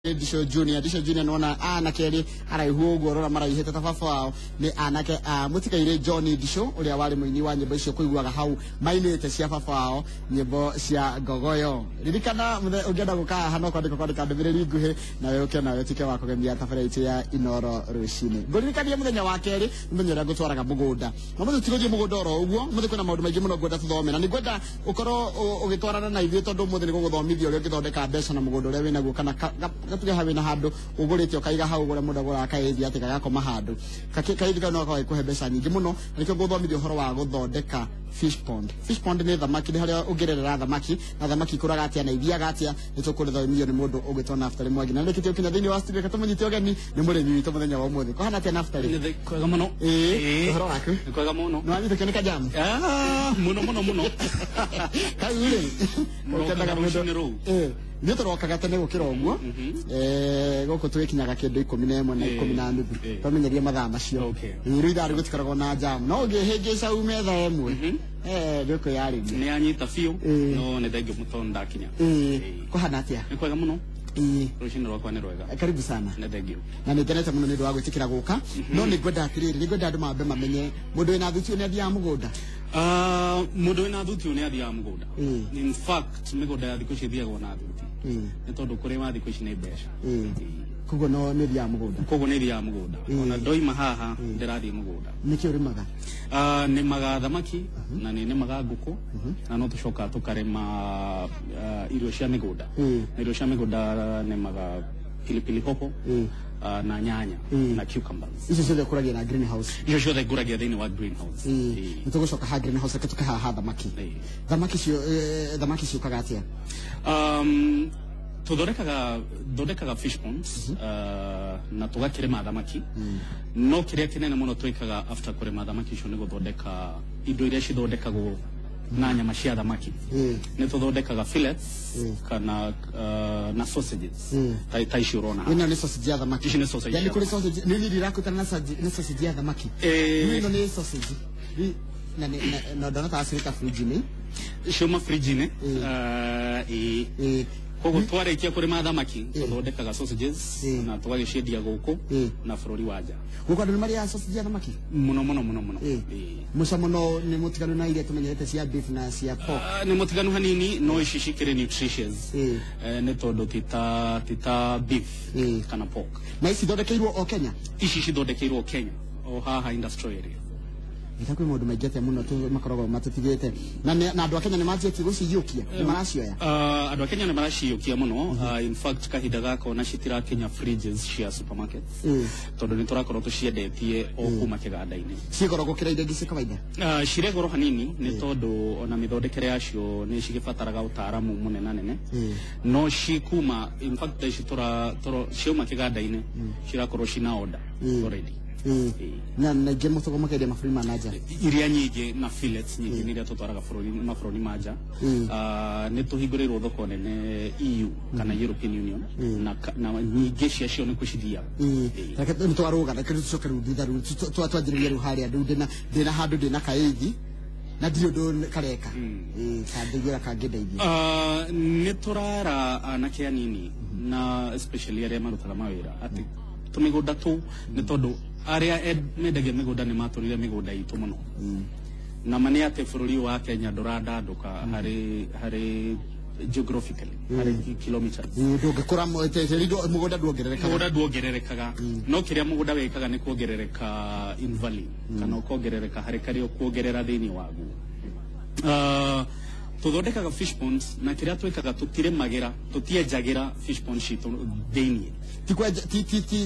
Disho Junior nona anake araihu uguo rora maraihete ta baba wao ni anake mutikaire Johnny Disho uria wari muini wa nyimbo icio kuiguaga hau mainite cia baba wao nyimbo cia ngogoyo ririkana ungienda guka hano kwandika ndumĩrĩri nguhi nawe uke nawe tike wa kugemia tabarĩti ya Inoro rucini nguririkania muthenya wa keri muthenya uria ngutwaraga mugunda mamuthi tigothie mugunda oro uguo muthi kwina maundu maingi muno ngwenda tuthome na ni ngwenda ukorwo ugitwarana na ithuĩ tondu muthi ni guguthomithia uria ngithondeka mbeca na mugunda uria wina guo kana gatuge hawe na handu ugurite ukaiga hau gure mundu agura akaithi ati gagakoma handu kaithi kana kwa kuhe mbeca nyingi muno nikio guthomithia uhoro wa guthondeka fish pond ni thamaki ni haria ungererera thamaki na thamaki kuraga atia na ithiaga atia nitukurithomithio ni mundu ugitona after mwagi na nikitio kinya thiini wa studio katumenyite ogeni ni murimi witu muthenya wa umuthi ko hana atia na after kwega muno uhoro waku kwega muno no anyite kene kajam muno kaire ukendaga mundu ni turokaga tene gukira uguo guku twikinyaga kindu 11 na 12 twamenyeria mathaa macio riu ithari gutikaragwo na jam no ngihingica ume thaa emwe ndiko yari ni anyita fiu no ni thengio mutondo ndakinya ko hana atia ni kwega muno rucini rwakwa ni rwega karibu sana ni thengio na ni ngenete muno ni ndwa gwitikira guka no ni ngwenda atiriri ni ngwenda andu mambe mamenye mundu ina thutio ni athia mugunda mundu ina thutio ni athia mugunda in fact migunda ya thikũ cithiagwo na thuti ni tondu kurima thikũ ici ni mbeca kugo no ni thia mugunda koguo ni thia mugunda ona ndoima haha ndirathie mugunda niki urimaga ni maga thamaki na ni maga nguku na no tucoka tukarema irio cia migunda irio cia migunda ni maga pilipili hoho na nyanya na cucumbers icio ciothe kuragia na greenhouse icio ciothe kuragia thiini wa greenhouse nitugucoka ha greenhouse tukaha thamaki ciukaga atia tuthondekaga fish ponds na tugakirema thamaki no kiria kinene muno twikaga after kurema thamaki icio ni guthondeka indo iria cithondekagwo na nyama cia thamaki ni tuthondekaga fillets kana na sausages ta icio urona ino ni sausage ya thamaki ici ni sausage yani kuri sausage ni ndirakutana na sausage ya thamaki ino ni sausage na ndona ta asirika fridge ni cioma fridge ni koguo twarikia kurima thamaki tuthondekaga sausages na tugagiciendia guku na bururi wa nja guku andu maria sausage ya thamaki muno mucamo no ni mutiganu na iria tumenyerete cia beef na cia pork ni mutiganu hanini no ici cikire nutritious ni tondu tita beef kana pork na ici thondekeirwo o Kenya ici cithondekeirwo Kenya o haha industrial area itakwĩ maũndũ maingĩ atĩa mũno makoragwo matutigĩte na andũ a Kenya nĩ manjĩtie gũciyũkia nĩ maracioya andũ a Kenya nĩ maraciyũkia mũno in fact kahinda gaka ona citirakinya fridges cia supermarkets tondũ nĩ tũrakorwo tũciendetie o kuma kĩganda-inĩ cigoro gũkĩra indo ingĩ cia kawaida cirĩ goro hanini nĩ tondũ ona mĩthondekere yacio nĩ cigĩbataraga ũtaaramu mũnenanene no cikuma in fact ici ciauma kĩganda-inĩ cirakorwo cina order already na ningĩ mũtugo makendia mabũrũri ma nanja iria nyingĩ na fillets nyingĩ nĩria tũtwaraga mabũrũri ma nja nĩ tũhingũrĩirwo thoko nene EU kana European Union na nyingĩ ciacio nĩ kũcithiaga reke twarũga reke tũcoke rĩu thutha rĩu twanjĩrĩria rĩu harĩa rĩu ndĩna handũ ndĩna kaithi na ndirĩ ũndũ kareka kandeithia kangĩndeithia nĩ tũrara anake anini na especially arĩa marutaga mawĩra atĩ tũmĩgũnda tũu nĩ tondũ aria mendagia migunda ni maturire migunda itu muno na mane ate bururi wa Kenya ndũrandandũka hari geographically hari kilometers ndũngĩkũra mugunda ndwongererekaga no kiria mugunda wekaga ni kuongerereka in value kana kuongerereka hari kari kuongerera thiini waguo tuthondekaga fish ponds na kiria twekaga tutiremagira tutienjagira fish ponds citu thiini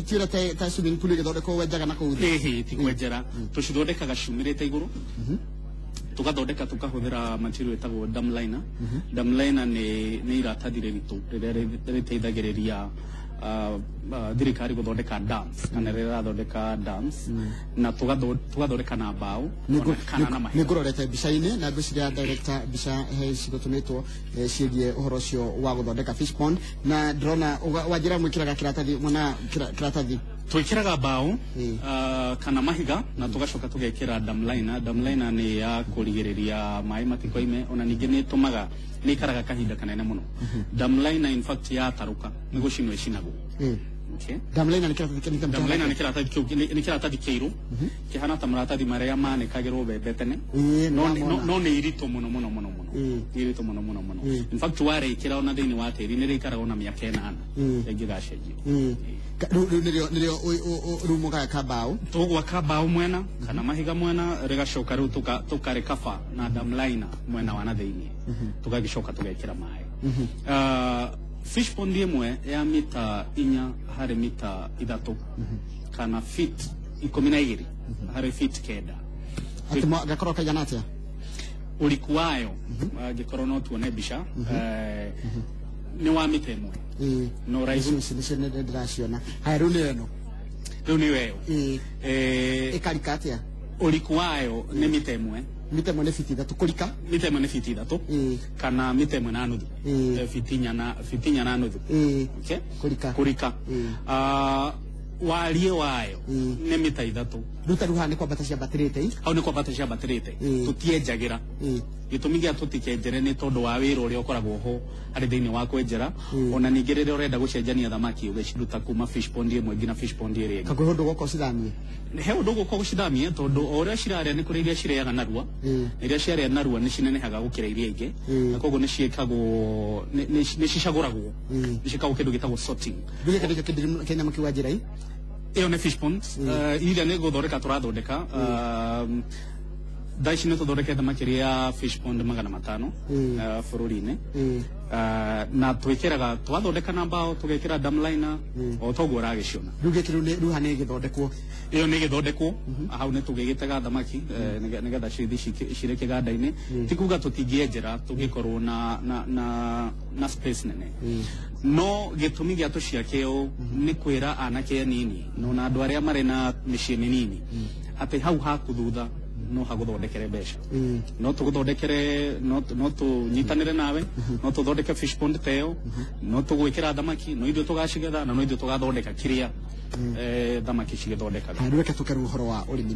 tira ta swimming pool githondekwo wenjaga na kũu tikwenjera tucithondekaga ciumĩrĩte igũrũ tugathondeka tukahuthira material etagwo dam liner ni iratathi ritu riria riteithagĩrĩria thirikari guthondeka dams kana rirathondeka dams na tugathondeka na mbao kana na mahiga nĩngũrorete mbica-inĩ na ngwĩciria director mbica cigũtũmĩtwo ciĩgiĩ ũhoro ũcio wa gũthondeka fish pond na ndĩrona wanjĩra mwĩkĩraga kĩratathi mwana kĩratathi twikiraga bao kana mahiga na tugacoka tugekira damliner ni ya kurigiriria mai matikoime ona ningi ni tumaga ni karaga kahinda kanene muno damliner in fact ya taruka ni gucinwe cinago okay damliner ni kira tadi keiru kihana tamrata di maria mane kagero bebetene no ni irito muno irito muno in fact ware ikira ona thini wa tiri ni rikaraga ona miaka 8 egigashenjio nirio rumuga kabao tugwa kabao mwena kana mahiga mwena rigacoka riu tukare kafa na damliner mwena wana thini tugagicoka tugekira mai fish pond imwe ya mita 4 hari mita 3 kana feet 12 hari feet kenda atimo gakoro kajanatia ulikuwayo gikoro no tuone bisha ni wa mita imwe no raizu sine drasiona hairu neno ni wewe ekalikatia ulikuwayo ni mita imwe ne fiti da tukulika mita imwe ne fiti da to kana mita imwe na nuthu fitinya na nuthu okay kulika walie wayo ne mita 3 ruta ruhane kwa batasha baterete au ne kwa batasha baterete tutiejagira gitumigia tutikenjere ni tondu wa wira uria ukoragwo ho ari thiini wa kwenjera ona ningirire urenda gucenjania thamaki ugeshiruta kuma fish pond imwe ngina fish pond iri ingi kago ndo goko cidamie he undu goko gucidamie tondu oria ciraria ni kuri iria cireaga narua iria ciaria narua ni cinenehaga gukira iria ingi na koguo ni ciekagwo ni cicaguragwo ni cikagwo kindu gitagwo sorting bile kadika kenya makiwa jirai iyo ne fish pond iria ni guthondeka turathondeka daici nä tå thondekete makä ya fish pond 500 bå rå ri-inä na twä kä raga twathondeka na mbao tå gekä ra damliner o toguo å ragä ciona rä u hanä gä thondekwo ä yo nä gä thondekwo hau nä tå gä gä tega thamaki nä getha cithi cirä kä ganda-inä ti kuga tå tingä enjera tå ngä korwo na space nene no gä tå mi gä a tå ciake å nä kwä ra anake anini na andå arä a marä na mä ciä mä nini atä hau hakå thutha no haguthondekere mbeca no tuguthondekere no tunyitanire nawe no tuthondeke fish pond teo no tugwikira thamaki no ithu tugacigetha na no ithu tugathondeka kiria thamaki cigithondekaga reke tukeru uhoro wa urimi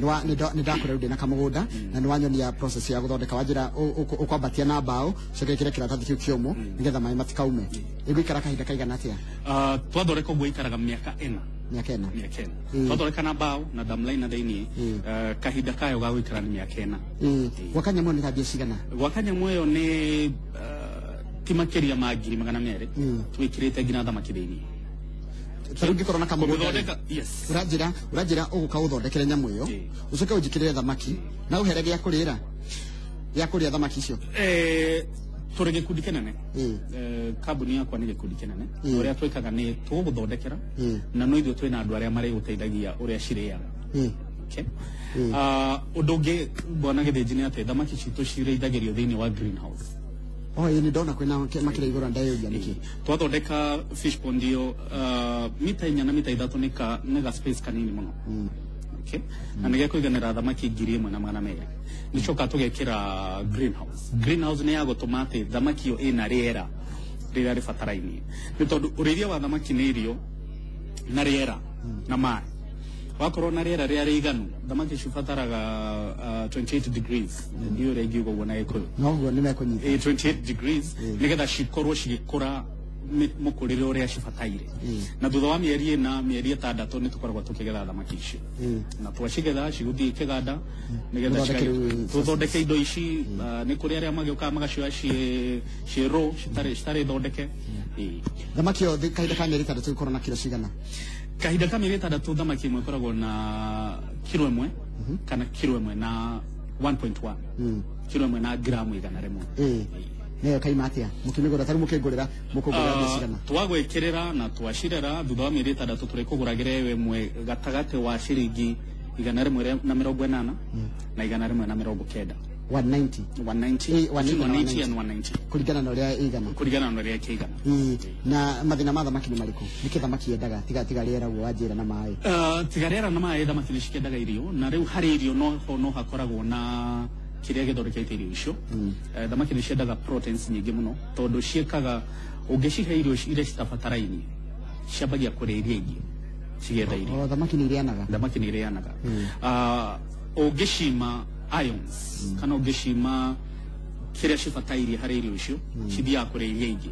ni ndakore ndi na kamugunda na ni wanyonia process ya guthondeka wanjira ukwambatia na mbao cigekire kiratathi kiu kiomo nigetha mai matikaume igwikara kahinda kaigana atia twathondeka uguo ikaraga miaka 4 miaka 4 twathondeka na mbao na damliner thiini kahinda kayo ga gwikara ni miaka 4 gwakanyamwo ni thambia cigana gwakanyamwo iyo ni ti makiria ma 200 twikirite ngina thamaki thiini tarungi korona kamugunda yes urajira uguka uthondekere nyamu iyo ucoke unjikirire thamaki na uhere gya kurira thamaki icio turi gikundi kinene kambuni yakwa ni gikundi kinene uria twikaga ni tuguthondekera na no ithuĩ twina andu aria mari guteithagia uria cireaga okay undu ungi bwana githĩnji ni ati thamaki citu cireithagirio thiini wa greenhouse ni ndona kwina makira igura ndayo ya niki twathondeka fish pond iyo mita 4 na mita 3 ni ga space kanini muno okay na nige kuiganira thamaki 1,200 nicoka tugekira greenhouse ni ya gutuma ati thamaki yo ina riera rira rifataraini ni tondu urithia wa thamaki ni irio na riera na mai wakorwo na riera ria riganu thamaki cibataraga 28 degrees ndio regi ugo wona eko no go ni mekunyita 28 degrees nigetha cikorwo cigikura mukurire uria cibataire na thutha wa mieri 6 ni tukoragwo tukigetha thamaki icio na twacigetha ciguthii kiganda nigetha tuthondeke indo ici ni kuri aria magioka magacioya ci raw citari thondeke thamaki yo kahinda ka mieri 6 ikorwo na kilo cigana kahinda ka mieri 6 thamaki imwe ikoragwo na kilo 1 kana kilo 1 na 1.1 kilo 1 na gramu 100 neyo kaimatia mukimigura tari mukigurira bicigana twagwikirira na twacirera thutha wa mieri 6 turikuguragire wemwe gatagate wa ciringi 180 na 190 190 and 190 kuringana na uria igana na mathina ma thamaki ni mariku niki thamaki yendaga tiga riera guo wanjira na mai tiga riera na mai thamaki ni cikendaga irio na riu hari irio no hakoragwo na kiria githondekete irio icio thamaki ni ciendaga proteins nyingi muno tondu ciekaga ungicihe irio iria citabataraini ciambagia kuria iria ingi cigetha irio thamaki nĩ ireanaga thamaki nĩ ireanaga ũngĩcima ions kana ũngĩcima kĩrĩa cibatairie harĩ irio icio cithiaga kũrĩa iria ingĩ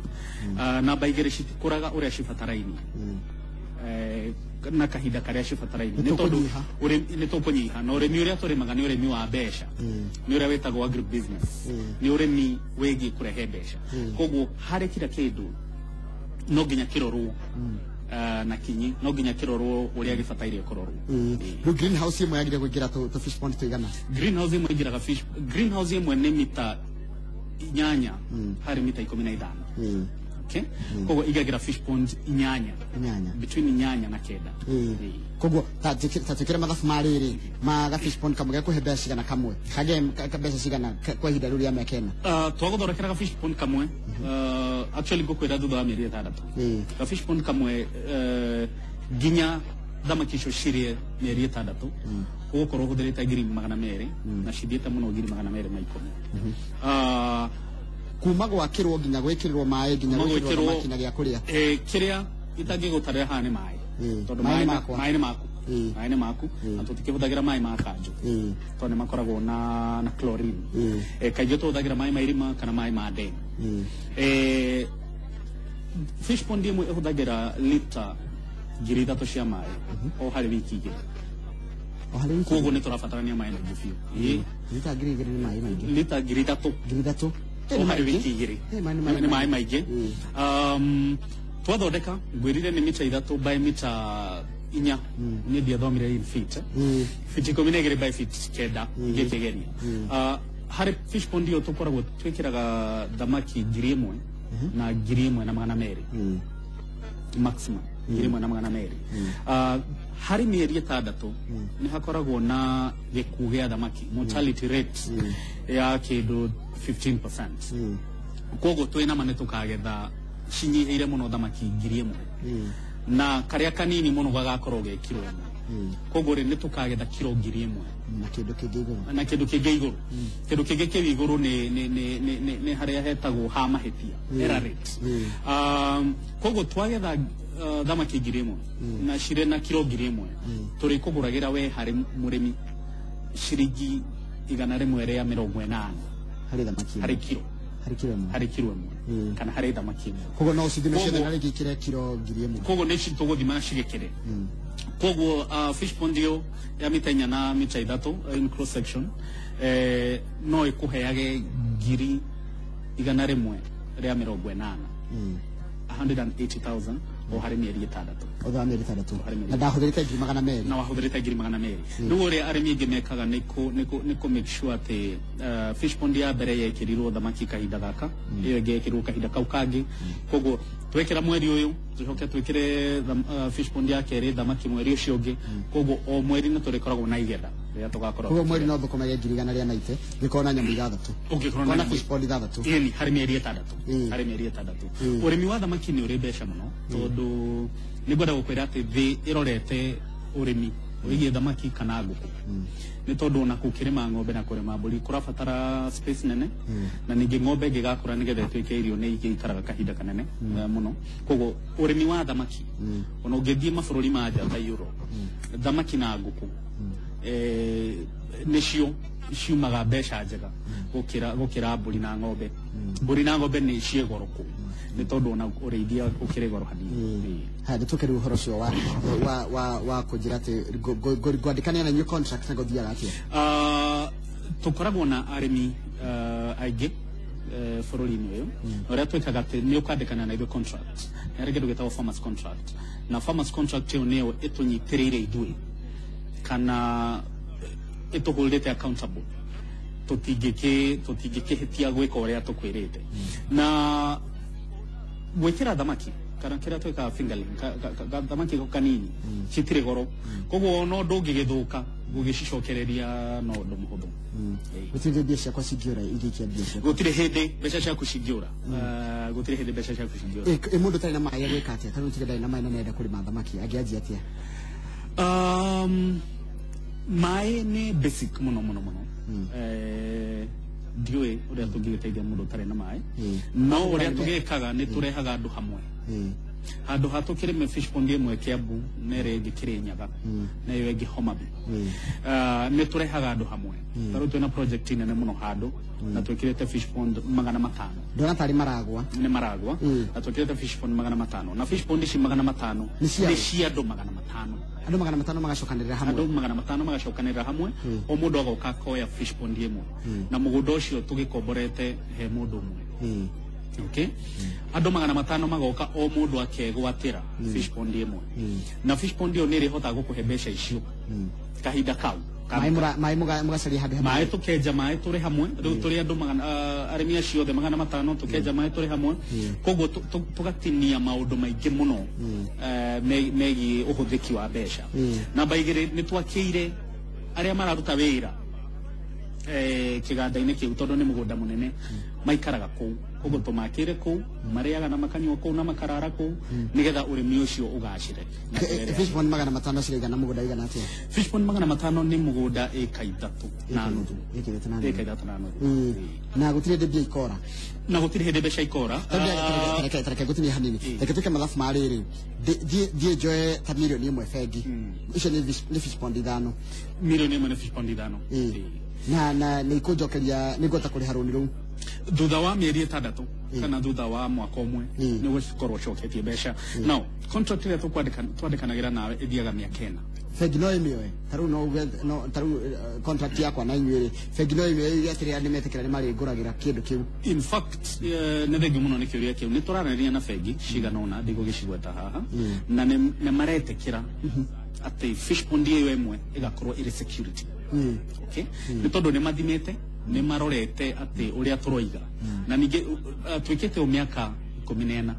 namba igĩrĩ citikũraga ũrĩa cibatarainie na kahinda karĩa cibatarainie nĩ tondũ nĩ tũkũnyiha na ũrĩmi ũrĩa tũrĩmaga nĩ ũrĩmi wa mbeca nĩ ũrĩa wĩtagwo agribusiness nĩ ũrĩmi wĩgiĩ kũrehe mbeca koguo harĩ kila kĩndũ no nginya kĩrorwo na kinyi no nginya kĩrorwo ũrĩa gĩbatairie kũrorwo rĩu greenhouse ĩmwe yagĩrĩire kũingĩra tũ fish pond tũigana greenhouse ĩmwe ĩngĩraga fish greenhouse ĩmwe nĩ mita 8 harĩ mita 15 okay koguo igagĩra fish pond 8 between 8 na 9 koguo tatwĩkĩre mathabu marĩrĩ maga fish pond kamwe gakũhe mbeca cigana kamwe kage mbeca cigana kwa ihinda rĩu rĩa mĩaka ĩna twagũthondekera fish pond kamwe actually ngũkwĩra thutha wa mĩeri 6 ka fish pond kamwe nginya thamaki icio cirĩe mĩeri 6 ũgũkorwo ũhũthĩrĩte ngiri 200 na cithiĩte mũno ngiri 210 kuma gwakĩrwo nginya gwĩkĩrĩrwo maĩ nginya gwĩkĩrwo thamaki na gĩa kũrĩa kĩrĩa itangĩgũtarĩra haha nĩ maĩ tondũ maĩ nĩ maku maĩ nĩ maku na tũtikĩhũthagĩra maĩ ma kanjũ tondũ nĩ makoragwo na chlorine kaingĩ tũhũthagĩra maĩ ma irima kana maĩ ma ndemu fish pond ĩmwe ĩhũthagĩra lita 3,000 cia maĩ o harĩ wiki igĩrĩ koguo nĩ tũrabatarania maĩ maingĩ biũ lita 2,000 nĩ maĩ maingĩ lita 3,000 o harĩ wiki igĩrĩ nĩ maĩ maingĩ twathondeka ngwĩrire nĩ mita 3 by mita 4 niĩ ndiathomire in feet feet 12 by feet 9 ngĩkĩgeria harĩ fish pond ĩyo tũkoragwo twĩkĩraga thamaki 1,000 na 1,200 maximum 1,200 harĩ mĩeri 6 nĩ hakoragwo na gĩkuũ gĩa thamaki mortality rate ya kĩndũ 15% koguo twĩna ma nĩ tũkagetha cinyihĩire mũno thamaki 1,000 na karĩa kanini mũno gagakorwo ge kiro 1 koguo rĩ nĩ tũkagetha kiro 1,000 na kĩndũ kĩngĩ igũrũ na kĩndũ kĩngĩ igũrũ kĩndũ kĩngĩ kĩu igũrũ nĩ harĩa hetagwo ha mahĩtia error rate koguo twagetha thamaki 1,000 na cirĩ na kiro 1,000 tũrĩ kũgũragĩra we harĩ mũrĩmi ciringi 180 harĩ thamaki harĩ kiro harĩ kiro ĩmwe kana harĩ thamaki ĩmwe koguo no ũcithime ciothe na rĩngĩ ikĩre kiro 1,000 koguo nĩ tũgũthima cigĩkĩre koguo fish pond ĩyo ya mita 4 na mita 3 in cross section no ĩkũheage 180,000 180,000 o harĩ mĩeri 6 o thwa mĩeri 6 na ndahũthĩrĩte 200 na wahũthĩrĩte 200 rĩu ũrĩa arĩmi aingĩ mekaga nĩ kũ make sure atĩ fish pond ya mbere yekĩrirwo thamaki kahinda gaka ĩyo ĩngĩ yekĩrirwo kahinda kau kangĩ koguo twekĩra mweri ũyũ tũcoke twĩkĩre fish pond ya kerĩ thamaki mweri ũcio ũngĩ koguo o mweri nĩ tũrĩkoragwo na igetha rĩrĩa tũgakorwo koguo mweri no thũkũmage 1,100 gĩkorwo na nyamũ 6 ũngĩkorwo na fish pond 6 ĩni harĩ mĩeri 6 harĩ mĩeri 6 ũrĩmi wa thamaki nĩ ũrĩ mbeca mũno tondũ nĩ ngwenda gũkwĩra atĩ thĩ ĩrorete ũrĩmi wĩgiĩ thamaki kana ngũkũ nĩ tondũ ona gũkĩrĩma ng'ombe na kũrĩma mbũri kũrabatara space nene na ningĩ ng'ombe ĩngĩgakũra nĩgetha ĩtuĩke irio nĩ igĩikaraga kahinda kanene mũno koguo ũrĩmi wa thamaki ona ũngĩthiĩ mabũrũri ma nja ta Europe thamaki na ngũkũ nĩcio ciumaga mbeca njega gũkĩra mbũri na ng'ombe mbũri na ng'ombe nĩ ciĩ goro kũu nĩ tondũ ona ũrĩithia ũkĩrĩ goro hanini nĩ tũkĩrĩ ũhoro ũcio wa kũnjĩra atĩ ngwandĩkania na new contract na gũthiaga atĩa tũkoragwo na arĩmi aingĩ bũrũri-inĩ ũyũ ũrĩa twĩkaga atĩ nĩ ũkwandĩkana na ithuĩ contract nĩ harĩ kĩndũ gĩtagwo farmers contract na farmers contract ĩyo nĩyo ĩtũnyitĩrĩire ithuĩ kana ĩtũhũrĩte accountable tũtingĩkĩhĩtia gwĩka ũrĩa tũkwĩrĩte na gwĩkĩra thamaki kana kĩrĩa twĩkaga fingerling thamaki kanini citirĩ goro koguo no ndũngĩgĩthũka gũgĩcicokereria no ũndũ mũhũthũ gũtirĩ mbia ciakwa cingĩũra igĩikia mbia ciakwa gũtirĩ hĩndĩ mbeca ciaku cingĩũra gũtirĩ hĩndĩ mbeca ciaku cingĩũra mũndũ tarĩ na maĩ agwĩka atĩa tarĩ ũtige ndarĩ na maĩ na nenda kũrĩma thamaki angĩanjia atĩa maĩ nĩ basic mũno ndiũĩ ũrĩa tũngĩgĩteithia mũndũ ũtarĩ na maĩ no ũrĩa tũgĩkaga nĩ tũrehaga andũ hamwe handu hatukire me fish pond imwe Kiambu nere ngikire Nyaga na yo egi Homabay ne turehaga andu hamwe taru twina project nene muno handu na twikirete fish pond 500 ndona tari maragwa ne maragwa na twikirete fish pond 500 na fish pond ici 500 ni cia andu 500 andu 500 magacokanirira hamwe andu 500 magacokanirira hamwe o mundu agoka koya fish pond imwe na mugundo ucio tugikomborete he mundu umwe okay andu 500 magoka o mundu akegwatira fish pond imwe na fish pond iyo niri hota gukuhe mbeca icio kahinda kau mai mugacaria handu hamwe mai tukenja mai turi hamwe riu turi andu arimi acio othe 500 tukenja mai turi hamwe koguo tugatinia maundu maingi muno megi uhuthiki wa mbeca na baigire ni twakiire aria mararuta wira kiganda-ini kiu tondu ni mugunda munene maikaraga kuu koguo tumakire kuu mariaga na makanyua kuu na makarara kuu nigetha urimi ucio ugacire fish pond 500 cirigana mugunda igana atia fish pond 500 ni mugunda eka 3 na nuthu eka 3 na nuthu na gutire ndebia ikora na gutire hende mbeca ikora tareke gutire hanini reke tuke mathabu mariri die joe ta milioni imwe bengi icio ni fish pond 5 milioni imwe ni fish pond 5 na ni kujokeria ni gota kuri haruni ru thutha wa mieri 6 kana thutha wa mwaka umwe ni gukorwo coketie mbeca now contract ile twandikanagira nawe ithiaga miaka 4 bengi no imioe taru contract yakwa na inyuire bengi no imioe yatire ni metekera ni mari nguragira kindu kiu in fact ne bengi muno ni kiuria kiu ni turanania na bengi cigana ona ndigo gicigweta haha na ne maretekera ati fish pond iyo imwe igakorwo iri security okay ni tondu ni mathimete ni marorete ati uria turoiga na ninge twikite o miaka 14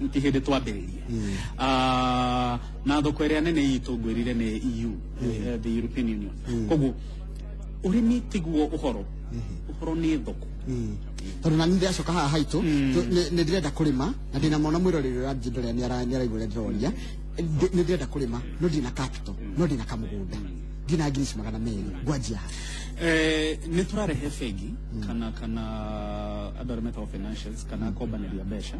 ikihinde twambiririe na thoko iria nene itu ngwirire ni EU the European Union koguo urimi tiguo uhoro ni thoko tondu na ninde acoka haha haitu ni ndirenda kurima na ndina mona mwirorero ra njindore ni araigura ndiroria ni ndirenda kurima no ndina capital no ndina kamugunda ngina ngiri 200 ngwajia ni turarehe bengi kana andũ meta financials kana akombanĩria mbeca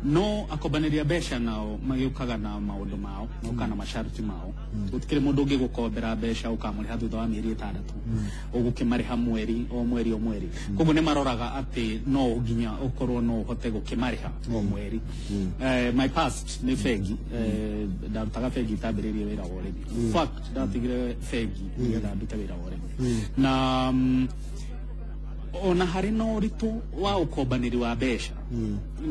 no akombanĩria mbeca nao magiukaga na maundu mao no kana masharti mao gutikire mundu ungi gukombera mbeca ukamuriha thutha wa mieri 6 ugukimariha mweri o mweri koguo ni maroraga ati no nginya ukorwo no uhote gukimariha o mweri my past ni bengi ndarutaga bengi tambĩrĩrie wĩra wa ũrĩmi fact ndatigire bengi nigetha ndute wĩra wa ũrĩmi na ona hari no ritu wa ukombaniri wa mbeca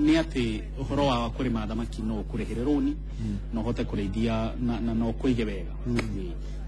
ni ati uhoro wa kurima thamaki no kurehire roni no hote kureithia na no kuige wega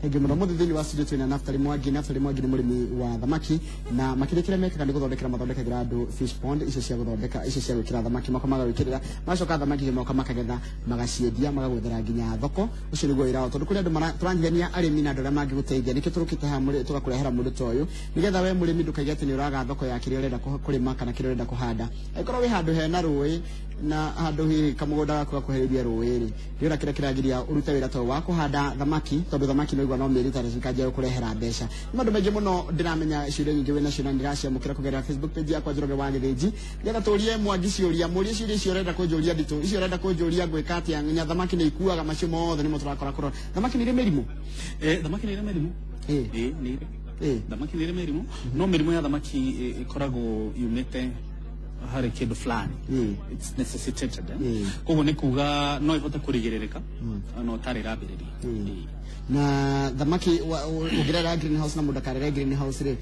hege muno muthe thini wa studio twina Naftali Mwangi ni murimi wa thamaki na makirikire mekaga ni guthondekera mathondekagĩra andu fish pond icio cia guthondeka icio cia gwikira thamaki makomaga gwikirira macoka thamaki icio makagetha magaciendia magagwethera nginya thoko ucio niguo wĩra wao tondu kuri andu turanyithania arimi na andu aria mangiguteithia nikio turukite ha muri tugakurehera mundu ta uyu nigetha we murimi ndukaiga ati ni uraga thoko ya kiria urenda kurima kana kiria urenda kuhanda ikorwo wi handu hena rũĩ na handu hi kamugunda gaku gakuhĩrĩria rũĩ ri rĩra kĩrĩa kĩragiria urute wĩra to wa kuhanda thamaki tondu thamaki no igwa no mĩeri 3 cikanjia kurehera mbeca nĩ maũndũ maingĩ mũno ndiramenya ciũria nyingĩ wĩna cio na ndĩraciamũkĩra kũgerera Facebook page yakwa Njoroge wa Gĩthĩnji nĩgetha tũrie Mwangi ciũria mũrie ciũria icio ũrenda kũnjũria nditũ icio ũrenda kũnjũria ngwĩka atĩa nya thamaki nĩ ikuaga macio mothe nĩmo tũrakora kũrora thamaki nĩ irĩ mĩrimũ thamaki nĩ irĩ mĩrimũ nĩ irĩ thamaki nĩ irĩ mĩrimũ no mĩrimũ ya thamaki ĩkoragwo yumĩte hari kindu fulani it's necessitated koguo ni kuga no ihote kurigirika no tari rabiriria na thamaki ugirera greenhouse na mudakarere greenhouse ri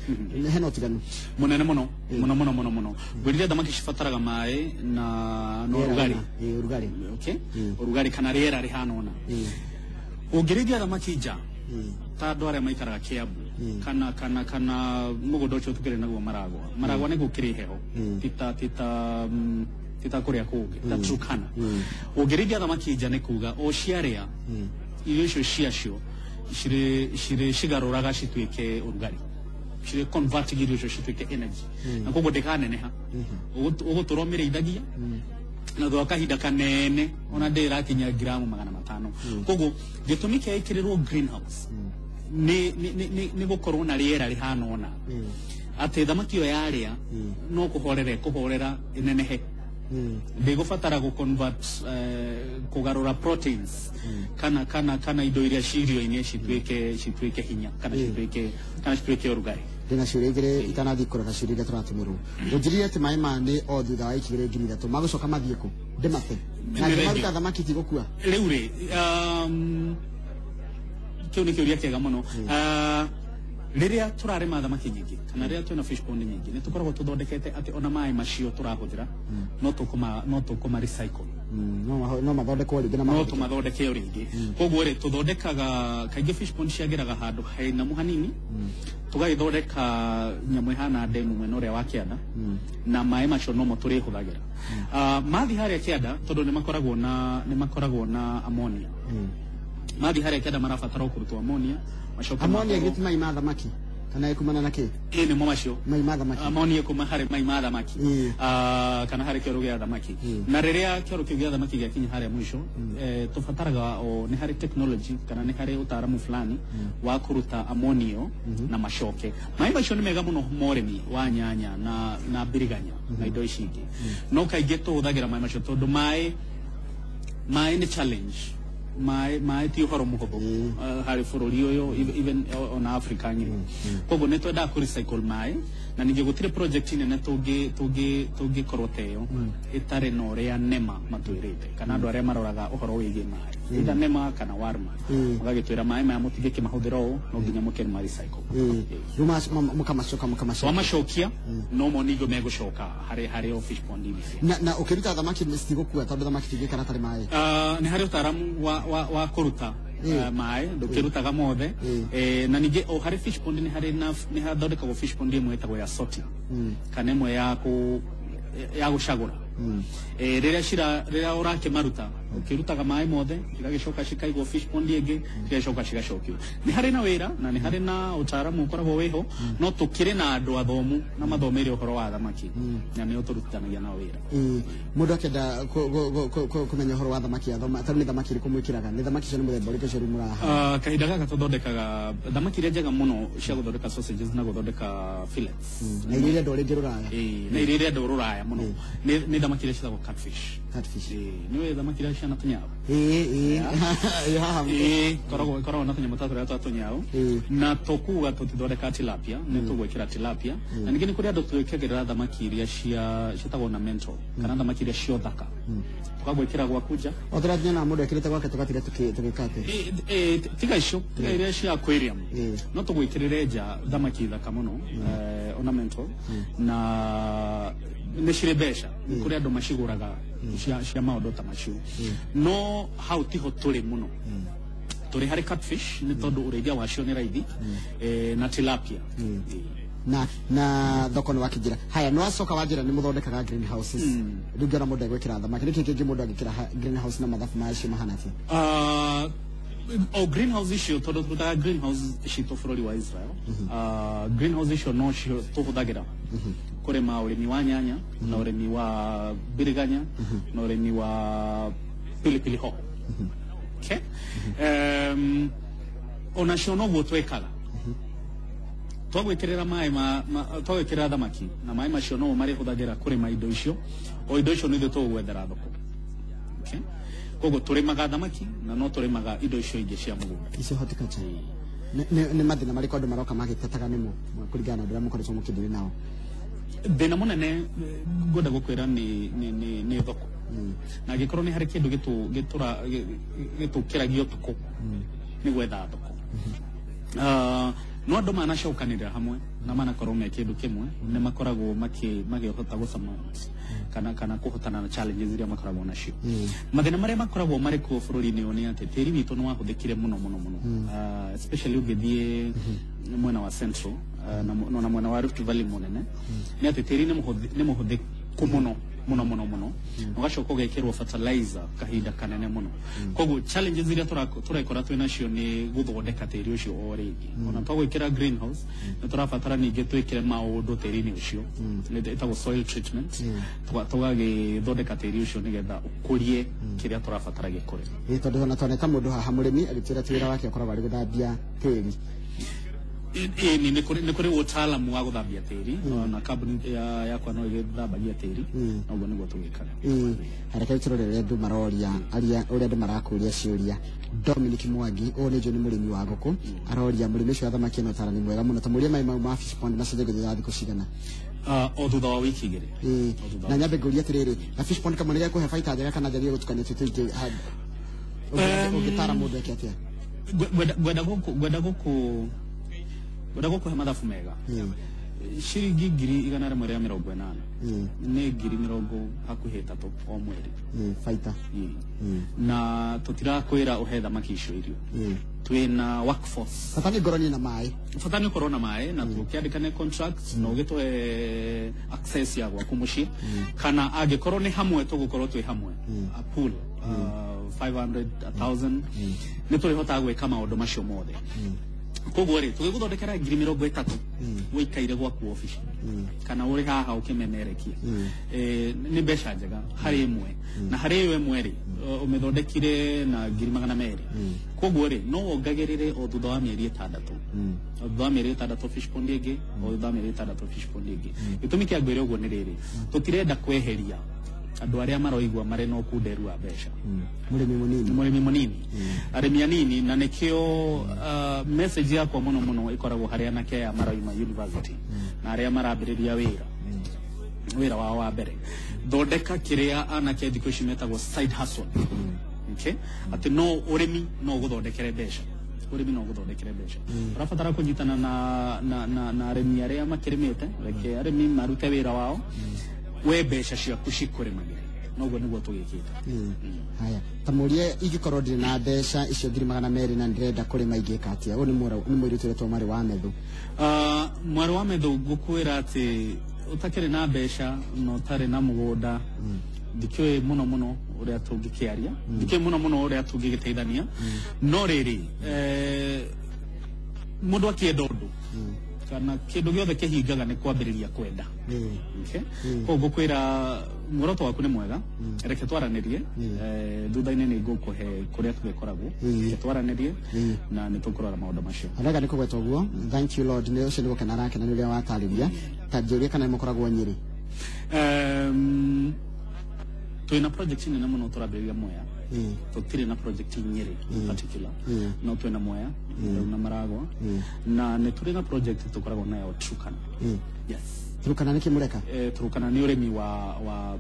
hena utiganu munene muno gwirire thamaki cibataraga mai na no urugari okay urugari kana riera rihana ona ugirithia thamaki nja ta andu aria maikaraga Kiambu kana mugunda ucio tukire naguo maragwa ni gukiri heho tita kuria kungi ta Turkana ugirithia thamaki nja ni kuga o ciaria irio icio ciacio cigaruraga cituike urugari cire convert irio icio cituike energy na koguo ndikaneneha uguturwo mirithagia na thwa kahinda kanene ona ndirakinya gramu 500 koguo gitumi kia ikirirwo greenhouse ni gukorwo na riera rihana ona ati thamaki yo yaria no kuhorera inenehe ndigubatara gu convert kugarura proteins kana indo iria cirio-ini cituike hinya kana cituike urugari ndina ciuria igire itanathi kurora ciuria iria turatumirwo njirire ati mai ma ni o thutha wa ikigire ngiri ithatu magucoka mathie ku ndimate na maruta thamaki tigukua riu ri kiu ni kiuria kiega muno riria turarima thamaki nyingi kana riria twina fish pond nyingi ni tukoragwo tuthondekete ati ona mai macio turahuthira no tukuma recycle no mathondekwo ringi na no tumathondeke ringi koguo ri tuthondekaga kaingi fish pond ciagiraga handu haina muhanini tugagithondeka nyamu ihana ndemu mwena uria wa kianda na mai macio no mo turihuthagira mathi haria kianda tondu ni makoragwo na ammonia mathi haria kianda marabatara kurutwo ammonia ammonia gitu mai ma thamaki kana ikumana na ki ni mo macio mai ma thamaki ammonia kuma hari mai ma thamaki kana hari kioro gia thamaki na riria kioro gia thamaki giakinya haria mwisho tubataraga o ni hari technology kana ni hari utaaramu fulani wa kuruta ammonia na macoke mai macio ni mega muno moremi wa nyanya na biriganya na indo ici ingi no kaingi tuhuthagira mai macio tondu mai ni challenge mai ti uhoro muhuthu hari bururi uyu even on Africa nyiri koguo ni twenda ku recycle mai na ninge gutire project nene tungi koroteo itare no ria nema matwirite kana andu aria maroraga uhoro wigi mai ida nema kana warma mugagitwira mai ma mutigike mahuthiro no nginya mukeni ma recycle ruma mukamacoka wamacokia no mo nigo megucoka hari fish pond na ukiruta thamaki citigukua tondu thamaki tingikara tari mai ni hari utaramu wa kuruta mai ndukirutaga mothe na ninge o hari fish pond ni hari ni hathondekagwo fish pond imwe etagwo ya sorting kana imwe ya gucagura riria urakimaruta ukirutaga mai mothe igagicoka cikaigwo fish pond ingi igacoka cigacokio ni hari na wira na ni hari na utaaramu ukoragwo wiho no tukire na andu athomu na mathomeire uhoro wa thamaki na ni uturutithanagia na wira mundu akenda kumenya uhoro wa thamaki athoma taru ni thamaki ri kumwikiraga ni thamaki cio ni muthemba uriku cio muraha kahinda gaka tuthondekaga thamaki iria njega muno cia guthondeka sausages na guthondeka fillets na iria andu ringi ruraya na iria andu ruraya muno ni thamaki iria ciitagwo catfish ni thamaki iria ciana tunyao koragwo na tunyamo tatu twa tunyao na tukuga tutithondeka tilapia ni tugwikira tilapia na ningi ni kuri andu twikagirira thamaki iria ciitagwo ornamental kana thamaki iria cio thaka tukagwikira gwakuja othira nyana mundu ekirite gwake tugatire tukikate tiga icio tiga iria cia aquarium no tugwikirire nja thamaki thaka muno ornamental na ni cire besha kuri andu maciguraga cia maundu ta macio no how tiho turi muno turi hari catfish ni tondu urithia wacio ni raithi na tilapia na thoko ni wakijira haya no acoka wanjira ni muthondekaga greenhouses ndungiona mundu egwikira thamaki niki kingi mundu agikira greenhouse na mathafu macio mahana atia o greenhouse icio tondu tutaga greenhouse cito bururi wa Israel greenhouse icio no cio tuhuthagira kurima urimi wa nyanya na urimi wa biriganya na urimi wa pilipili hoho okay ona cio no guo twekaga twagwikirira mai twagwikirira thamaki na mai macio no mari huthagira kurima indo icio o indo icio ni thu tugwethera thoko okay koguo turimaga thamaki na no turimaga indo icio ingi cia mugunda icio horticulture ni mathina mariko andu maroka magitetaga nimo kuringana na ndira mukoretwo mukindiri nao thina munene ngwenda gukwira ni thoko na gikorwo ni hari kindu gitukiragio tuko ni gwetha thoko no andu manacokanirira hamwe na manakorwo me kindu kimwe ni makoragwo makihota gucama kana kuhotana na challenges iria makoragwo nacio mathina maria makoragwo mari ku bururi-ini uyu ni ati tiri witu ni wahuthikire muno especially ugithie mwena wa central na mwena wa Rift Valley munene ni ati tiri ni muhuthiku muno ugacoka ugekirwo fertilizer kahinda kanene muno koguo challenges iria turaikora twina cio ni guthondeka tiri ucio o ringi ona twagwikira greenhouse ni turabatara ningi twikire maundu tiri-ini ucio etagwo soil treatment tugagithondeka tiri ucio nigetha ukurie kiria turabatara gikure tondu ona toneta mundu haha murimi agitira tira wake akoragwo ari guthambia tiri ni kuri utaalamu wa guthambia tiri na kambuni yakwa no igithambagia tiri noguo niguo tugikara haraka turorere ndu maroria aria uria ndu marakuria ciuria Dominic Mwangi o ni joni murimi wa ngoko aroria murimi cio thamaki no tarani mwega muno ta muria mai ma fish pond macenjia guthiga thikũ cigana o thutha wa wiki igĩrĩ na nyambe nguria atiriri na fish pond kamwe nĩ kuhe baita njega kana njarie gutukania tutu ungitara mundu eke atia gwenda gukuhe mathabu mega ciringi 180 nĩ 30 hakuhĩ 3 o mweri baita na tutirakwĩra uhe thamaki icio irio twina workforce fatani ngoroni na mai fatani korona mai na tukiandikane contracts no gitwe access ya gwaku mucii kana angikorwo ni hamwe tugukorwo twi hamwe a pool 500 1000 ni turihota gwika maundu macio mothe koguo ri tugiguthondekera 30 wikaire gwaku office kana uri haha ukimemerekia ni mbeca njega hari imwe na hari iyo imwe ri umethondekire na 200 koguo ri no wongagirire o thutha wa mieri 6 o thutha wa mieri 6 fish pond ingi o thutha wa mieri 6 fish pond ingi gitumi kia ngwire uguo ni riri tutirenda kweheria andu aria maroigwa mare no kunderu wa mbeca murimi munini arimi anini na nikio message yakwa muno ikoragwo hari anake ya maraima university na aria marambiriria wira wao wa mbere thondeka kiria anake thikũ ici metagwo side hustle okay ati no urimi no guthondekere mbeca urimi no guthondekere mbeca urabatara kunyitana na arimi aria makirimite reke arimi marute wira wao we mbeca ciaku cikurimagira noguo niguo tugikita haya tamurie igikorwo ndiri na mbeca icio 200 na ndirenda kurima ingika atia u ni mwiritu twa mari wa methu mwari wa methu gukwira ati utakire na mbeca no tare na mugunda dikwe muno uria tungikiaria dikwe muno uria tungigiteithania no riri mundu akienda undu kana kindu giothe kihingaga ni kwambiriria kwenda okay koguo kwira muoroto waku ni mwega reke twaranirie thutha-ini ni ngukuhe kuria tugikoragwo twaranirie na ni tukurora maundu macio araga ni kugweta uguo thank you lord ni ucio ni gukena rake na ni uria watariria ta njuria kana mukoragwo Nyeri twina project nene muno turambiriria Mwea tutire na project Nyeri in particular no twina Mwea na Maragwa na ni turi na project tukoragwo nayo Turkana yes Turkana ni kimureka Turkana ni urimi wa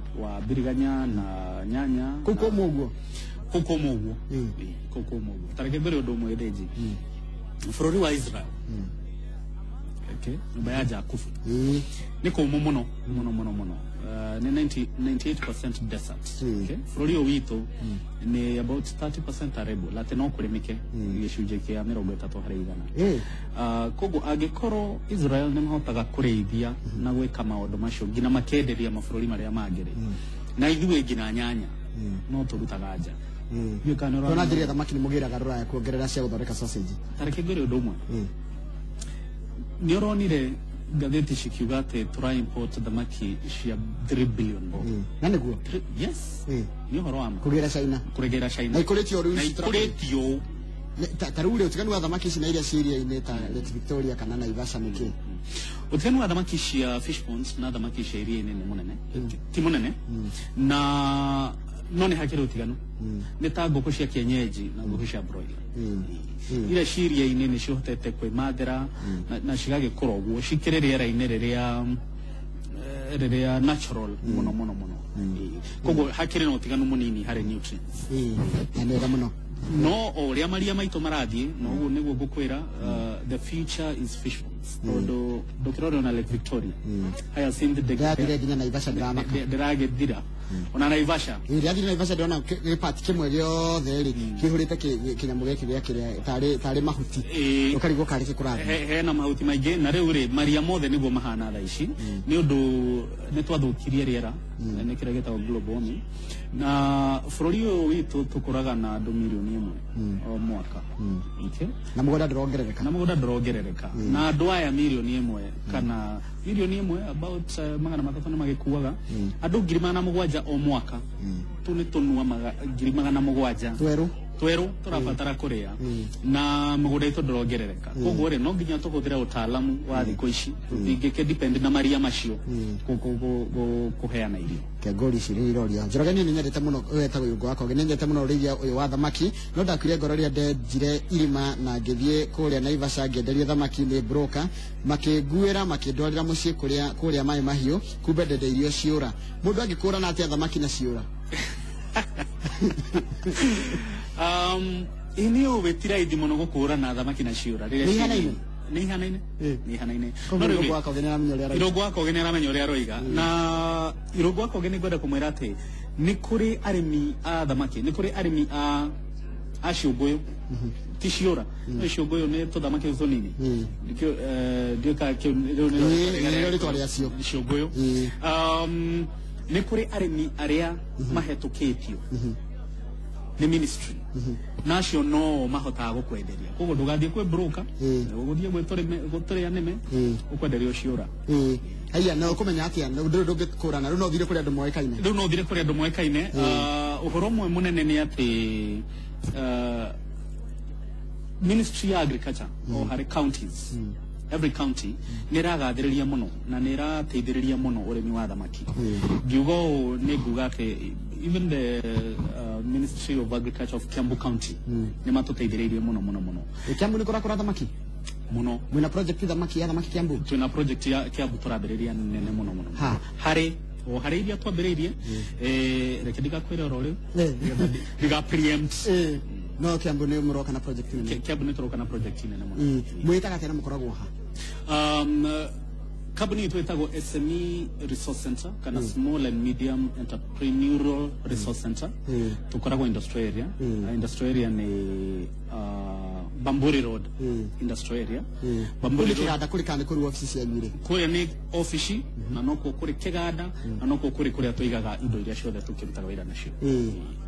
biriganya na nyanya kuko muguo tareke mbere undu umwe theji bururi wa Israel okay nyumba ya Jakufu ni kumu muno ni 98% desert okay bururi witu ni about 30% arable late no kurimike gicunje kia 30 hari igana koguo angikoro Israel ni mahotaga kureithia na gwika maundu macio ngina makenderia mabururi maria mangire na ithuĩ ngina nyanya no turutaga nja tona ndiria thamaki ni mugira garura ya kuongerera cia guthondeka sausage tareke ngire undu umwe ni uronire gatheti cikiuga ati tura import thamaki cia 3 billion na niguo yes ni uhoro wa kugira China na ikuritio riu ikuritio taruri utiganu wa thamaki ici na iria ciria-ini ta Lake Victoria kana Naivasha niki utiganu wa thamaki cia fish ponds na thamaki cia iria-ini ni munene ti munene na no ni hakiri utiganu ni ta ngũkũ cia kienyeji na ngũkũ cia broiler ira ciria-ini ni cihotete kwimathira na cigagikũra ũguo cikĩrĩ rĩera-ini rĩrĩa natural muno koguo hakiri na utiganu munini harĩ nutrients na nĩ muno no uria maria maitu marathie no uguo niguo ngukwira the future is fish ponds tondu ndukirora na Lake Victoria haya sindi de nginya Naivasha ndiragethira ona Naivasha irathire Naivasha ndona part kimwe giothe ri kihurite kinyamu giki gia kiria tari mahuti ukarigwo kari kurathi hena mahuti maingi na riu ri maria mothe niguo mahana tha ici ni undu ni twathukirie riera ni kiria gitagwo global warming na bururi uyu witu tukuraga na andu milioni 1 o mwaka okay na mugunda ndrongerereka na andu aya milioni 1 kana milioni 1 about 300 magikuaga andu 7,000 o mwaka tu ni tunua 7,000 tweru tweru turabatara kuria na mugunda itu ndrongerereka koguo ri no nginya tuhuthire utaalamu wa thiko ici tutingike depend na maria macio kuheana irio kegori ciri iroria Njoroge ni nyendete muno wetagwo Irungu wa Koge nyendete muno riria uyu wa thamaki no ndakwire ngoro ria ndenjire irima na ngithie kuria Naivasha ngenderia thamaki ni broker makiguira makindwarira mucii kuria mai mahiu kumbe ndende irio ciura mundu angikura na atia thamaki na ciura inio wetira idi muno gukura na thamaki na ciura riria ni hanaine no Irungu wa Koge ni ramenya uria Irungu wa Koge ni ramenya uria roiga na Irungu wa Koge ni gwenda kumwira ati ni kuri arimi a thamaki ni kuri arimi a ciunguyu ti ciura ciunguyu ni tuthamaki tunini nikio ndio ka ni ritwa cio ciunguyu ni kuri arimi aria mahetukitio ni ministry nacio no mahotaga gukwenderia koguo ndugathie kwe broker uguthie gutore aneme ukwenderia ciura haya na ukumenya atia ndungikura na no thire kuri andu moekaine no thire kuri andu moekaine uhoro mwe munene ni ati Ministry of Agriculture or hari counties every county niragathiriria muno na nirateithiriria muno urimi wa thamaki ngiugo ni nguga ke even the Ministry of Agriculture of Kiambu County ni matuteithiririe muno Kiambu ni kura thamaki muno mwina project thamaki ya thamaki Kiambu twina project ya Kiambu turambiriria nene muno hari hari iria twambiririe reke ndigakwira oro riu ndiga preempt no Kiambu ni muroka na project nene Kiambu ni turoka na project nene muno mwitaga tena mukoragwo ha company itwetagwo SME Resource Center kana Small and Medium Entrepreneurial Resource Center tukoragwo industrial area ni Bamburi Road industrial area Bamburi kiganda kuri kandi kuri office ya nyire kuri ni office na noko kuri kiganda na noko kuri atuigaga indo iria ciothe tukirutaga wira nacio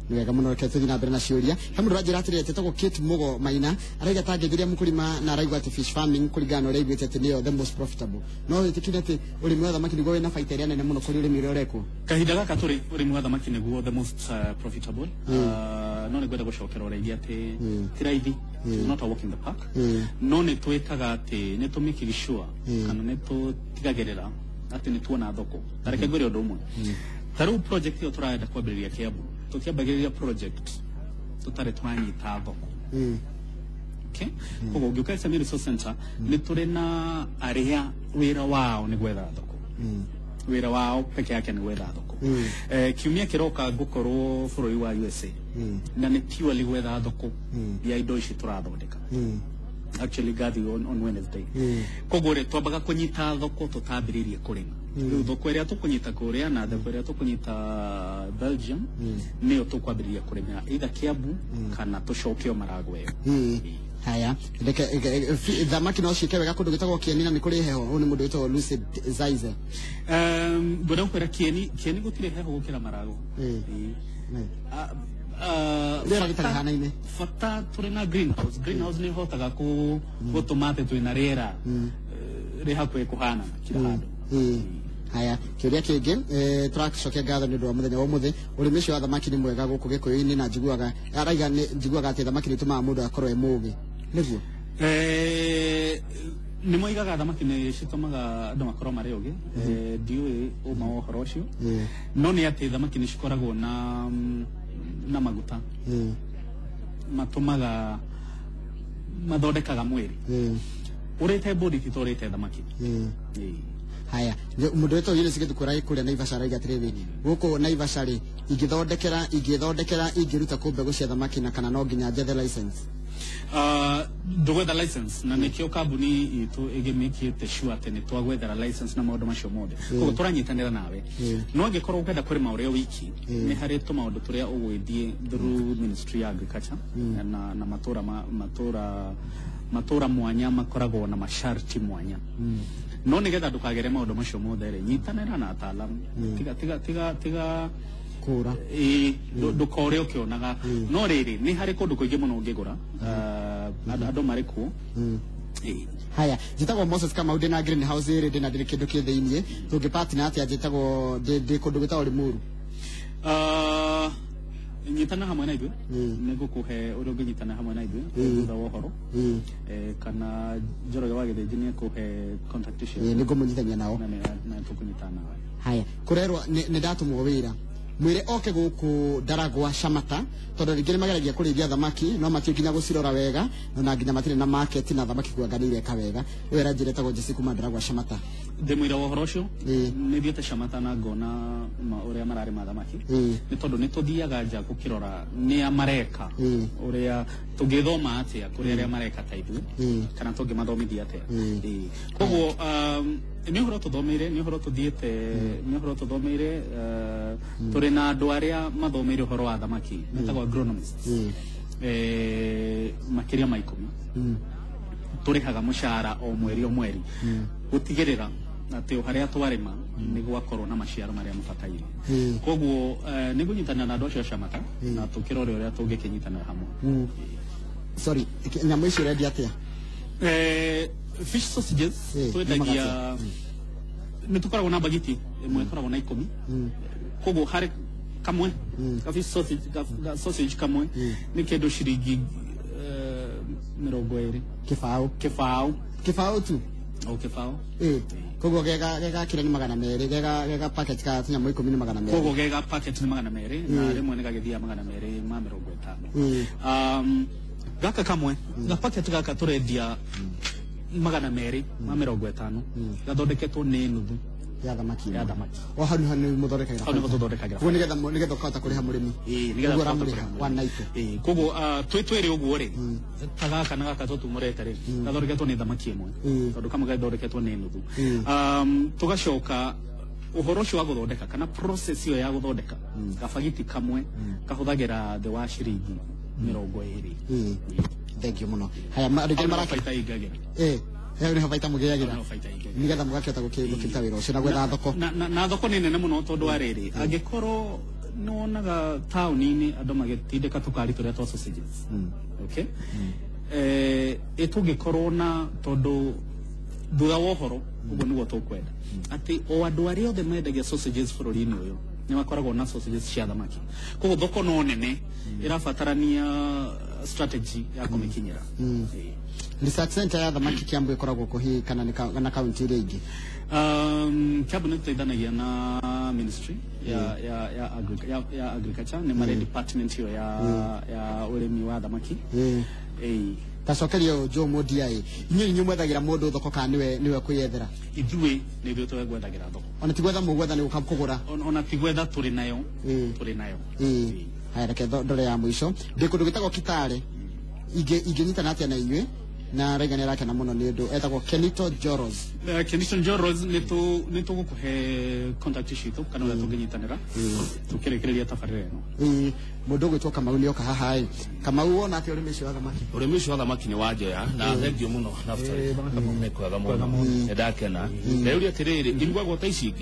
wega muno reke tuthi na mbere na ciuria he mundu ranjira atiri tetagwo Kate Mugo Maina araiga tangegiria mukurima na araigwa ati fish farming kurigana uria igwete ati niyo the most profitable no itikire ati urimi wa thamaki niguo wina faida iria nene muno kuri urimi uria ureko kahinda gaka turi urimi wa thamaki niguo the most profitable no ni gwenda gucokera uria ati tiraithi not a walk in the park no ni twekaga ati ni tumiki sure kana ni tutigagerera ati ni tuona thoko tareke gwire undu umwe taru project yo turaenda kwambiriria Kiambu tukiambagiriria project tutare twanyita thoko okay koguo ngiuka SME Resource Center ni turi na aria wira wao ni gwetha thoko wira wao peke yake ni gwetha thoko kiumia kiroka ngukorwo bururi wa USA na ni purely gwetha thoko ya indo ici turathondeka actually gathi on Wednesday koguo ri twambaga kunyita thoko tutambiririe kurima thoko iria tukunyita kuria na thoko iria tukunyita Belgium niyo tukwambiriria kurima either Kiambu kana tucokio Maragwe haya ndeke thamaki no ciike wega kundu gitagwo Kieni na ni kuri heho uni mundu witagwo Lucid Zaize ngoda kwera Kieni gutire heho gukira Maragwe lera gitari hanaine fata turi na greenhouse ni hotaga gutumate twina riera rihakwe kuhana kira handu haya kiuria kingi turacokia ngatho ni undu wa muthenya wa muthi urimi ucio wa thamaki ni mwega guku gikuyu-ini na njiguaga araiga njiguaga ati thamaki ni tumaga mundu akorwo e mugi niguo ni moigaga thamaki ni citumaga andu makorwo mari ugi ndiui uma wa uhoro ucio no ni ati thamaki ni cikoragwo na maguta matumaga mathondekaga mwiri urite body titorite thamaki haya mundu wetu yile sikitu kurai kule Naivasha raiga trade guko Naivasha ri igithondekera ingiruta kumbe gucia thamaki na kana no nginya njethe license ndugwetha license na nikio kambuni itu igimikiite sure ati ni twagwethera license na maundu macio mothe koguo turanyitanira nawe no angikorwo ukenda kurima uria wiki ni hari maundu turia ugwithie through Ministry of Agriculture na matura mwanya makoragwo na masharti mwanya no nigetha ndukagere maundu macio mothe ri nyitanira na ataalamu tiga kura ndukore ukionaga no riri ni hari kundu kuingi muno ngigura andu mari ku haya jitagwo Moses kama ude na greenhouse iri ndina ndiri kindu ki thiini tungi partner ati jitagwo ndi kundu gitagwo Limuru nyitana hamwe na ithuĩ nĩngũkũhe ũrĩa ũngĩnyitana hamwe na ithuĩ thutha wa ũhoro kana Njoroge wa Gĩthĩnji nĩekũhe contact icio nĩngũmũnyitania nao na tũkũnyitana haya kurerwa nĩ ndatumwo wĩra mwire oke gũkũ Ndaragwa Shamata tondũ rĩngĩ nĩmageragia kũrĩithia thamaki no matiũkinya gũcirora wega na nginya matirĩ na market na thamaki kuanganĩire ka wega wĩra njĩrĩtagwo Jesse kuma Ndaragwa Shamata ndĩmwĩra wa ũhoro ũcio nĩthiĩte Shamata na ngona ũrĩa mararĩma thamaki nĩ tondũ nĩtũthiaga nja gũkĩrora nĩa mareka ũrĩa tũngĩthoma atĩa kũrĩ arĩa mareka ta ithuĩ kana tũngĩmathomithia atĩa koguo nĩ ũhoro tũthomeire nĩ ũhoro tũthiĩte nĩ ũhoro tũthomeire tũrĩ na andũ arĩa mathomeire ũhoro wa thamaki metagwo agronomists makĩria ma 10 tũrĩhaga mũcara o mweri o mweri gũtigĩrĩra atĩ harĩa twarĩma nĩ gwakorwo na maciaro marĩa mabataire koguo nĩ gũnyitanĩra na andũ acio Shamata na tũkĩrore ũrĩa tũngĩkĩnyitanĩra hamwe sorry nyamũ icio ũrendia atĩa fish sausages twendagia nĩ tũkoragwo na bagiti ĩmwe ĩkoragwo na 10 koguo harĩ kamwe ka fish sausage kamwe nĩ kĩndũ ciringi 20 kĩbaũ tu kĩbaũ koguo gega kĩrĩa nĩ 200 gega packet ka nyamũ 10 nĩ 200 koguo gega packet nĩ 200 na rĩmwe nĩ gagĩthia 250 gaka kamwe ga packet gaka tũrendia 250 gathondeketwo nĩ nuthu ya thamaki o hanu muthondekagira kuo nigetha ukahota kuriha murimi nigetha muriha wa night koguo twĩrĩ ũguo rĩ tagaka na gaka tũtumũrete rĩ gathondeketwo nĩ thamaki ĩmwe tondũ kamwe gathondeketwo nĩ nuthu tugacoka ũhoro ũcio wa gũthondeka kana process iyo ya gũthondeka gabagiti kamwe kahũthagĩra thĩ wa ciringi 20 thank you muno haya rĩngĩ marabaita igagira nĩ habaita mũgĩagĩra nigetha mũgakĩhota gũkĩruta wĩra ũcio na gwetha thoko na thoko nĩ nene mũno tondũ wa rĩrĩ angĩkorwo nĩwonaga taũni-inĩ andũ magĩtindĩka tũkari tũrĩa twa sausages okay tũngĩkorwo na tondũ thutha wa ũhoro ũguo nĩguo tũkwenda atĩ o andũ arĩa othe mendagia sausages bũrũri-inĩ ũyũ nĩ makoragwo na sausages cia thamaki koguo thoko no nene ĩrabatarania strategy ya kũmĩkinyĩra research center ya thamaki Kiambu ĩkoragwo kũhi kana na kaunti iria ingĩ Kiambu nĩ tũteithanagia na ministry ya agriculture nĩ marĩ department hiyo ya ũrĩmi wa thamaki tacokerio Joe Modiai inyuĩ mwethagira mũndũ thoko kana niwe kwĩyethera ithuĩ nĩ ithuĩ twegwethagĩra thoko ona ti gwetha mũgwetha nĩ gũka kũgũra ona ti gwetha tũrĩ nayo haya reke ndore ya mũico ndĩ kũndũ gĩtagwo Kitale ingĩnyitana atĩa na inyuĩ na regane rake na muno nĩ ndũ etagwo Kenito Joros nĩ tũgũkũhe contact citũ kana ũrĩa tũngĩnyitanĩra tũkĩrĩkĩrĩria tabarĩra ĩno mũndũ ũgwĩtwo Kamau nĩ oka haha Kamau wona atĩ ũrĩmi ũcio wa thamaki nĩ wanjoya na thengiũ mũno na nĩ kwega mũno ndakena rĩu atĩrĩrĩ irugagwo ta ici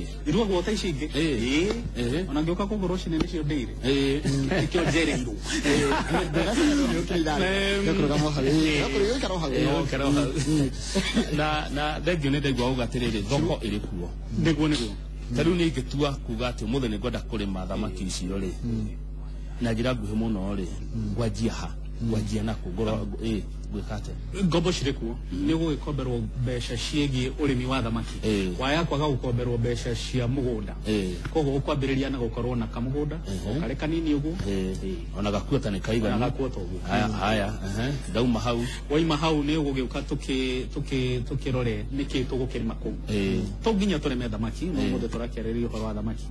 ingĩ ona ngĩũka kũgũra ũcio nĩcio ndĩire ikĩo njereirwo na thengio nĩ ndaigua uga atĩrĩrĩ thoko ĩrĩ kuo nĩguo ta rĩu nĩ ingĩtua kuga atĩ ũmũthĩ nĩ ngwenda kũrĩma thamaki icio rĩ na njĩra nguhĩ mũno rĩ ngwanjia nakũ gwĩka atĩa ngombo cirĩ kuo nĩ gũgĩkomberwo mbeca ciĩgiĩ ũrĩmi wa thamaki waya kwaga gũkomberwo mbeca cia mũgũnda koguo ũkwambĩrĩria na gũkorwo na kamũgũnda karĩ kanini ũguo ona gakuota nĩ kaigana haya ndauma hau waima hau nĩ ũgũgĩũka tũkĩrore nĩkĩ tũgũkĩrĩma kũu to nginya tũrĩme thamaki no mũndũ tũrakĩarĩrĩria ũhoro wa thamaki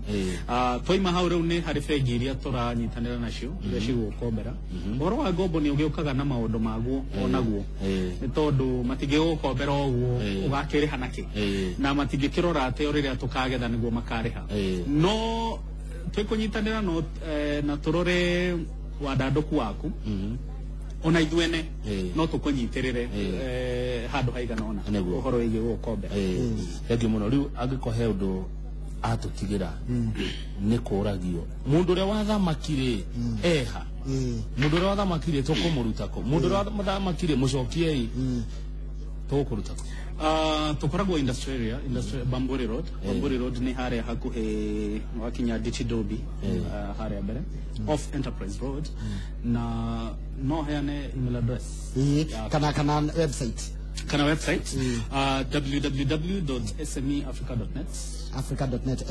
twaima hau rĩu nĩ harĩ bengi iria tũranyitanĩra nacio iria cigũkombera ũhoro wa ngombo nĩ ũgĩũkaga na maũndũ maguo naguo nĩ tondũ matingĩgũkombera ũguo ũgakĩrĩha nakĩ na matingĩkĩrora atĩ rĩrĩa tũkagetha nĩguo makarĩha no twĩkũnyitanĩra na tũrore wandandũku waku ona ithuene no tũkũnyitĩrĩre handũ haigana ona ũhoro wĩgiĩ gũkombera thengiũ mũno rĩu angĩkũhe ũndũ atũtigĩra nĩ kũragio mũndũ ũrĩa wa thamaki rĩ eha mũndũ ũrĩa wa thamaki rĩ tũkũmũrutako mũndũ ũrĩa wa thamaki rĩ mũcokiei tukuruta tukoragwo industrial area, Bamburi Road. Bamburi Road ni haria hakuhe wakinya Dichidobi haria mbere off Enterprise Road na no heane email address kana website www.smeafrica.net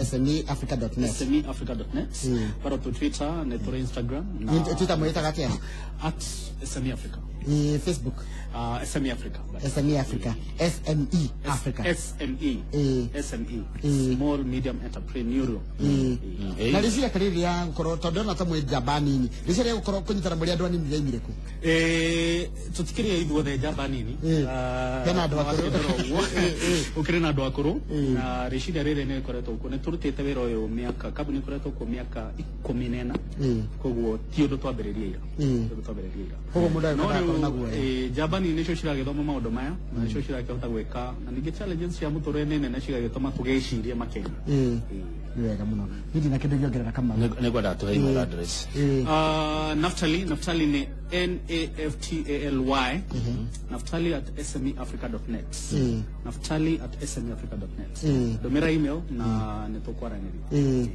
smeafrica.net para tu Twitter na tu Instagram na Twitter mwita kati @smeafrica Facebook SME Africa. SME Africa. SME Africa. SME. Small Medium Entrepreneurial. Na rĩciria kĩrĩria gũkorwo tondũ na tamwe Japanini. Rĩciria gũkorwo kũnyitana mũrĩ andũ anini thaimire ku. Tũtikĩrĩa ithuothe Japanini. Hena andũ akũrũ. Ũkĩrĩ na andũ akũrũ. Na rĩciria rĩrĩ nĩ rĩkoretwo kuo. Nĩ tũrutĩte wĩra ũyũ mĩaka kambuni ĩkoretwo kuo mĩaka 14. Koguo ti ũndũ twambĩrĩria ira. Koguo mũndũ arakorwo naguo. Japani nicio ciragithoma maundu maya na nicio cirakihota gwika na ningi challenges cia muturire nene na cigagituma tugecirie makenya wega muno hindi na kindu giongerera kama ne gwada to email address Naftali ni NAFTALY naftali@smeafrica.net naftali@smeafrica.net domera email na nitokwaranĩria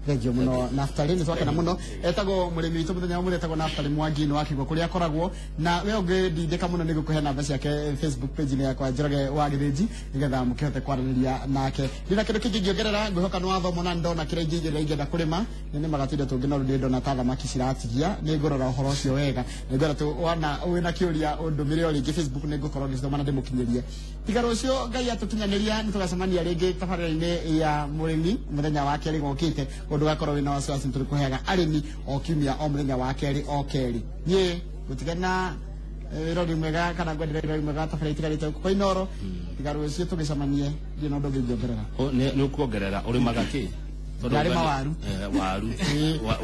Thengio muno Naftali ni twakena muno etagwo murimi witu muthenya umwe etagwo Naftali Mwangi no akigwo kuria akoragwo na we ungindindika muno nigukuhe namba ciake Facebook page yakwa Njoroge wa Githĩnji nigetha mukihote kwaranĩria nake ndina kindu kingi ngiongerera ngwihoka no watho mona ndona kirengi ingenda kurima ni magatinda tungi no rundi ndona ta thamaki ciratigia ni ngorora uhoro ucio wega ni ngora tu wana wina kiuria undumire o ringi Facebook ni ngukorwo ngicithoma na ndimukinyirie tigaro ucio ngai atukinyaniria ni tugacemania ringi tabarĩra-inĩ ya murimi muthenya wa kerĩ gokite undu gakorwo wina wasiwasi turi kuheaga arimi o kiumia o muthenya wa kerĩ o kerĩ nie gutigana rori mwega kana gwendera rori mwega tabarĩra itigarĩte kwa Inoro tigaro ucio tugicemanie ndi no ndonge ngiongerera ni ukuongerera uri magaki Gari mawaru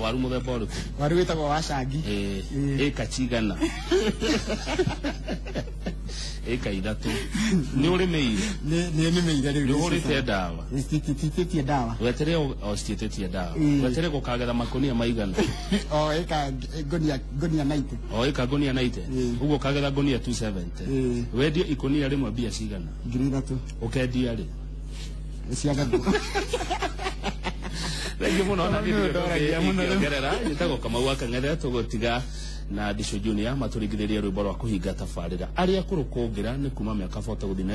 waru muthemba ũrĩkũ waru witagwo wa Shangi ĩka cigana ĩka ithatũ nĩ ũrĩmĩire nĩmeire rĩu nĩ ũrĩte ndawa citĩtie ndawa wetere o citĩtie ndawa wetere gũkagetha makũnia maigana o ĩka ngonia 90 o ĩka ngonia 90 ũguo kagetha ngonia 270 wendio ikũnia rĩmwe mbia cigana 3,000 ũkendia rĩ ciagathũ Thank muno na ndiongerera nitagwo Kamau Akang'ethe tugutiga na Disho Junior maturigithirie rwimbo rwa kuhinga tabarĩra aria kũrũkũngira ni kuma mĩaka 40 guthina